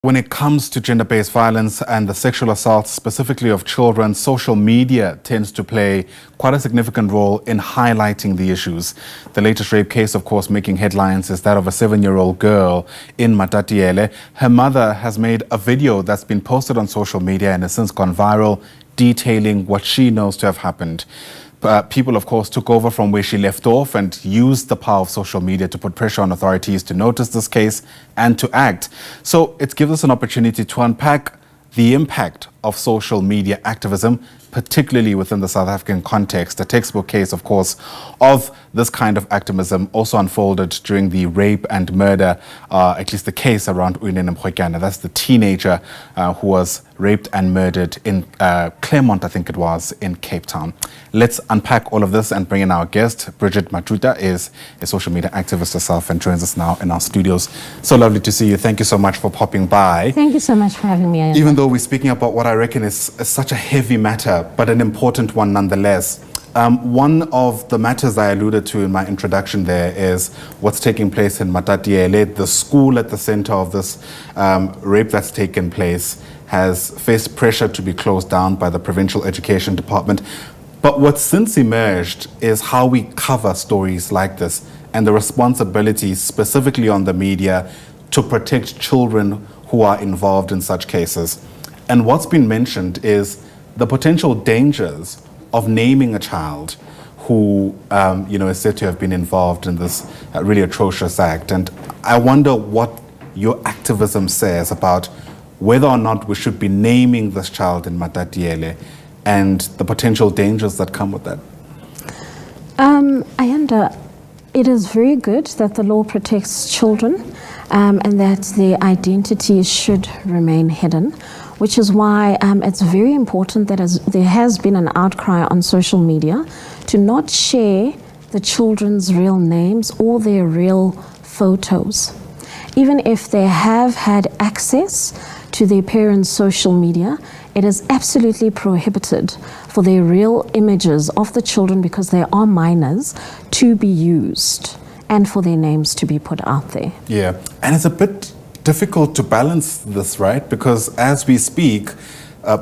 When it comes to gender-based violence and the sexual assault, specifically of children, social media tends to play quite a significant role in highlighting the issues. The latest rape case, of course, making headlines is that of a 7-year-old girl in Matatiele. Her mother has made a video that's been posted on social media and has since gone viral, detailing what she knows to have happened. People, of course, took over from where she left off and used the power of social media to put pressure on authorities to notice this case and to act. So it gives us an opportunity to unpack the impact of social media activism, particularly within the South African context. A textbook case, of course, of this kind of activism also unfolded during the rape and murder, at least the case around Makwande. That's the teenager who was raped and murdered in Claremont, I think it was, in Cape Town. Let's unpack all of this and bring in our guest. Bridgette Matjuda is a social media activist herself and joins us now in our studios. So lovely to see you. Thank you so much for popping by. Thank you so much for having me, Ayanda. Even though we're speaking about what I reckon is such a heavy matter, but an important one nonetheless. One of the matters I alluded to in my introduction there is what's taking place in Matatiele. The school at the center of this rape that's taken place has faced pressure to be closed down by the Provincial Education Department. But what's since emerged is how we cover stories like this and the responsibility specifically on the media to protect children who are involved in such cases. And what's been mentioned is the potential dangers of naming a child who is said to have been involved in this really atrocious act. And I wonder what your activism says about whether or not we should be naming this child in Matatiele and the potential dangers that come with that. Ayanda, it is very good that the law protects children and that their identities should remain hidden, which is why it's very important that there has been an outcry on social media to not share the children's real names or their real photos. Even if they have had access to their parents' social media, it is absolutely prohibited for their real images of the children, because they are minors, to be used and for their names to be put out there. Yeah, and it's a bit difficult to balance this, right? Because as we speak,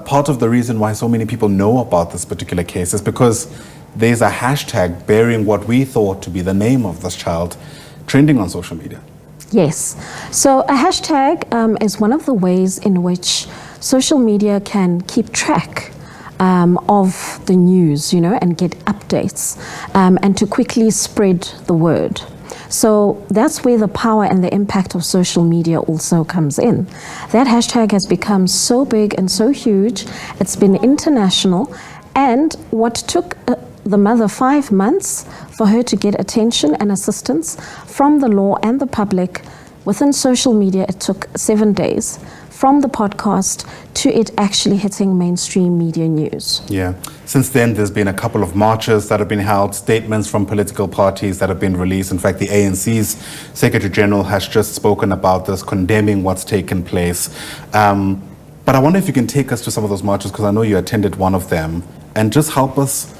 part of the reason why so many people know about this particular case is because there's a hashtag bearing what we thought to be the name of this child trending on social media. Yes. So a hashtag is one of the ways in which social media can keep track of the news, and get updates and to quickly spread the word. So that's where the power and the impact of social media also comes in. That hashtag has become so big and so huge, it's been international, and what took the mother 5 months for her to get attention and assistance from the law and the public, within social media it took 7 days from the podcast to it actually hitting mainstream media news. Yeah. Since then, there's been a couple of marches that have been held, statements from political parties that have been released. In fact, the ANC's Secretary General has just spoken about this, condemning what's taken place. But I wonder if you can take us to some of those marches, because I know you attended one of them, and just help us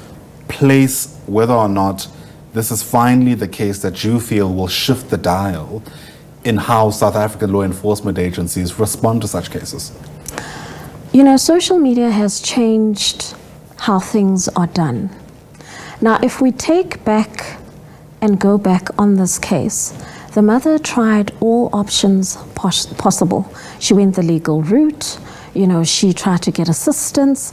place whether or not this is finally the case that you feel will shift the dial in how South African law enforcement agencies respond to such cases. Social media has changed how things are done. Now, if we take back and go back on this case, the mother tried all options possible. She went the legal route. She tried to get assistance.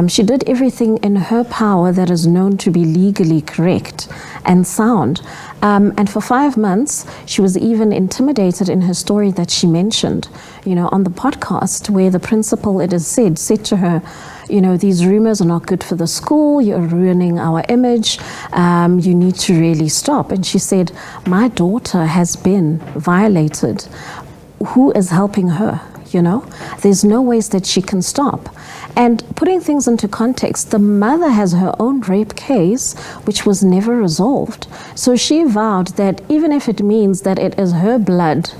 She did everything in her power that is known to be legally correct and sound. And for 5 months, she was even intimidated in her story that she mentioned, on the podcast, where the principal, it is said to her, these rumors are not good for the school, you're ruining our image, you need to really stop. And she said, my daughter has been violated. Who is helping her? There's no ways that she can stop. And putting things into context, the mother has her own rape case, which was never resolved. So she vowed that even if it means that it is her blood,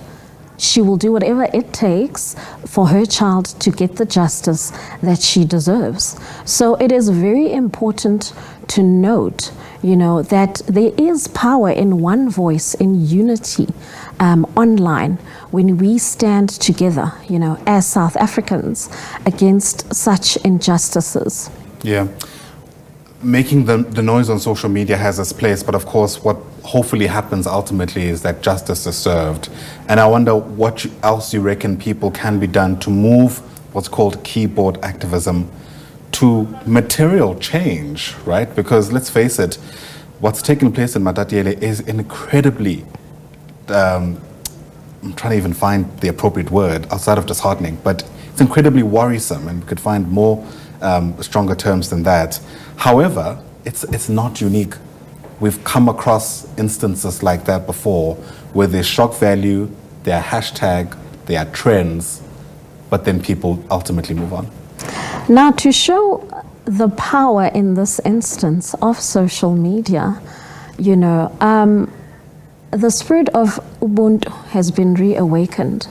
she will do whatever it takes for her child to get the justice that she deserves. So it is very important to note, that there is power in one voice, in unity online, when we stand together, as South Africans against such injustices. Yeah. Making the noise on social media has its place, but of course what hopefully happens ultimately is that justice is served. And I wonder what else you reckon people can be done to move what's called keyboard activism to material change, right? Because let's face it, what's taking place in Matatiele is incredibly, I'm trying to even find the appropriate word outside of disheartening, but it's incredibly worrisome, and we could find more stronger terms than that. However, it's not unique. We've come across instances like that before, where there's shock value, there are hashtag, there are trends, but then people ultimately move on. Now, to show the power in this instance of social media, the spirit of Ubuntu has been reawakened.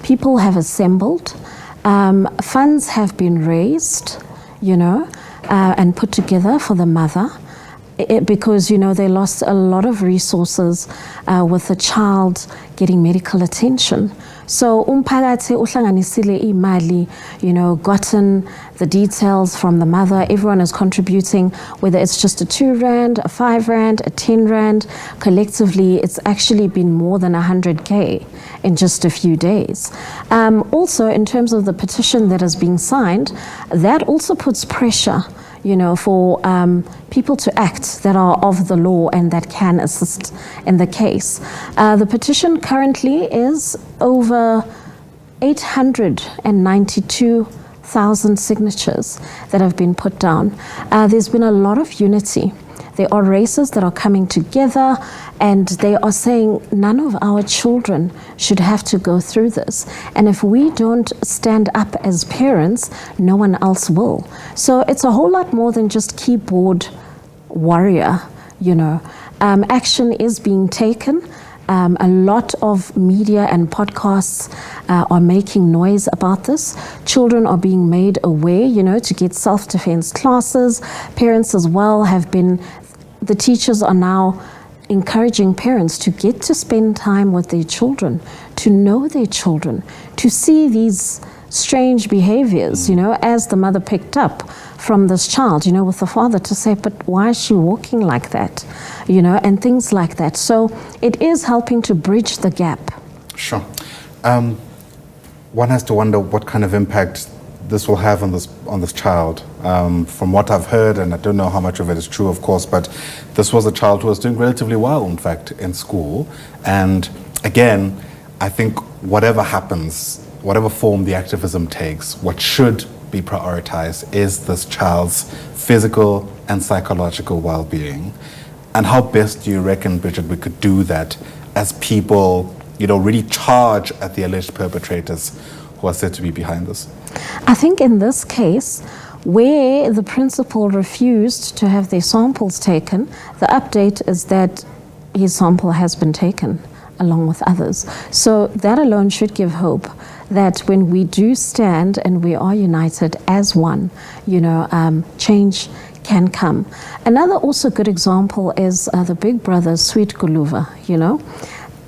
People have assembled, funds have been raised, and put together for the mother, because they lost a lot of resources with the child getting medical attention. So umphakathi uhlanganisile imali, gotten the details from the mother. Everyone is contributing, whether it's just a 2 rand, a 5 rand, a 10 rand. Collectively, it's actually been more than 100K in just a few days. Also, in terms of the petition that is being signed, that also puts pressure for people to act that are of the law and that can assist in the case. The petition currently is over 892,000 signatures that have been put down. There's been a lot of unity. There are races that are coming together, and they are saying none of our children should have to go through this. And if we don't stand up as parents, no one else will. So it's a whole lot more than just keyboard warrior, Action is being taken. A lot of media and podcasts are making noise about this. Children are being made aware, to get self-defense classes. Parents as well the teachers are now encouraging parents to get to spend time with their children, to know their children, to see these strange behaviors, as the mother picked up from this child, with the father, to say, but why is she walking like that, and things like that. So it is helping to bridge the gap. Sure. One has to wonder what kind of impact this will have on this child. From what I've heard, and I don't know how much of it is true, of course, but this was a child who was doing relatively well, in fact, in school. And again, I think whatever happens, whatever form the activism takes, what should be prioritized is this child's physical and psychological well-being. And how best do you reckon, Bridgette, we could do that as people, really charge at the alleged perpetrators who are said to be behind this? I think in this case, where the principal refused to have their samples taken, the update is that his sample has been taken along with others. So that alone should give hope that when we do stand and we are united as one, change can come. Another also good example is the Big Brother's Sweet Guluva,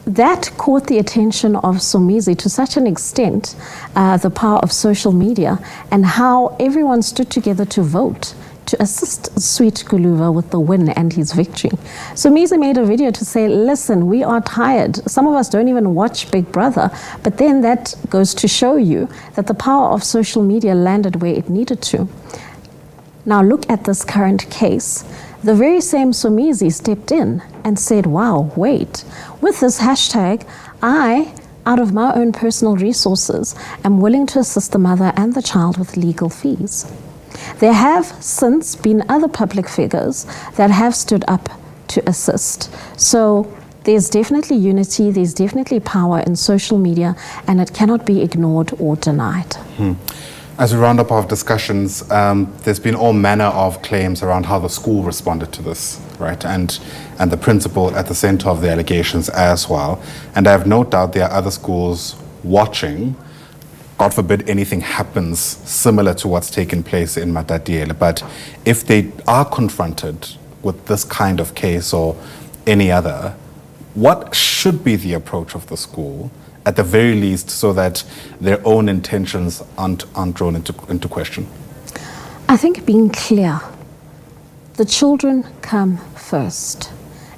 That caught the attention of Somizi to such an extent, the power of social media, and how everyone stood together to vote to assist Sweet Guluva with the win and his victory. Somizi made a video to say, listen, we are tired. Some of us don't even watch Big Brother, but then that goes to show you that the power of social media landed where it needed to. Now look at this current case. The very same Somizi stepped in and said, wow, wait, with this hashtag, I, out of my own personal resources, am willing to assist the mother and the child with legal fees. There have since been other public figures that have stood up to assist. So there's definitely unity, there's definitely power in social media, and it cannot be ignored or denied. As we round up our discussions, there's been all manner of claims around how the school responded to this, right? And the principal at the center of the allegations as well. And I have no doubt there are other schools watching. God forbid anything happens similar to what's taken place in Matatiele. But if they are confronted with this kind of case or any other, what should be the approach of the school? at the very least, so that their own intentions aren't thrown into question? I think being clear. The children come first.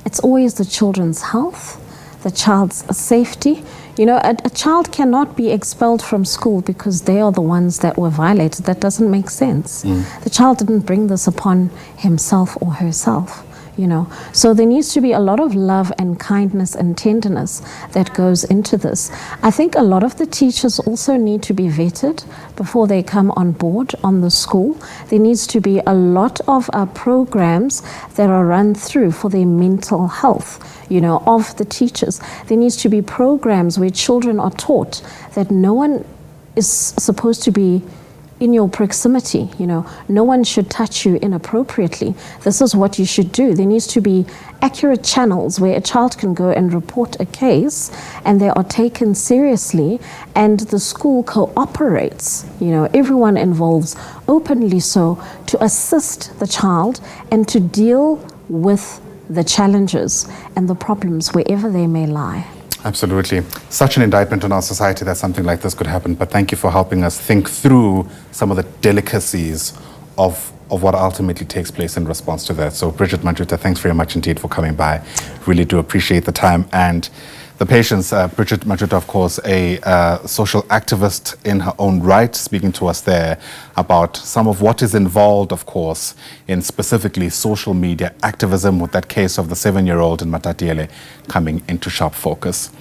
It's always the children's health, the child's safety. You know, a child cannot be expelled from school because they are the ones that were violated. That doesn't make sense. The child didn't bring this upon himself or herself. You know, so there needs to be a lot of love and kindness and tenderness that goes into this. I think a lot of the teachers also need to be vetted before they come on board on the school. There needs to be a lot of programs that are run through for their mental health, you know, of the teachers. There needs to be programs where children are taught that no one is supposed to be in your proximity, you know, no one should touch you inappropriately. This is what you should do. There needs to be accurate channels where a child can go and report a case and they are taken seriously and the school cooperates, you know, everyone involves openly so to assist the child and to deal with the challenges and the problems wherever they may lie. Absolutely. Such an indictment on our society that something like this could happen. But thank you for helping us think through some of the delicacies of what ultimately takes place in response to that. So Bridgette Matjuda, thanks very much indeed for coming by. Really do appreciate the time and the patience. Bridgette Matjuda, of course, a social activist in her own right, speaking to us there about some of what is involved, of course, in specifically social media activism, with that case of the 7-year-old in Matatiele coming into sharp focus.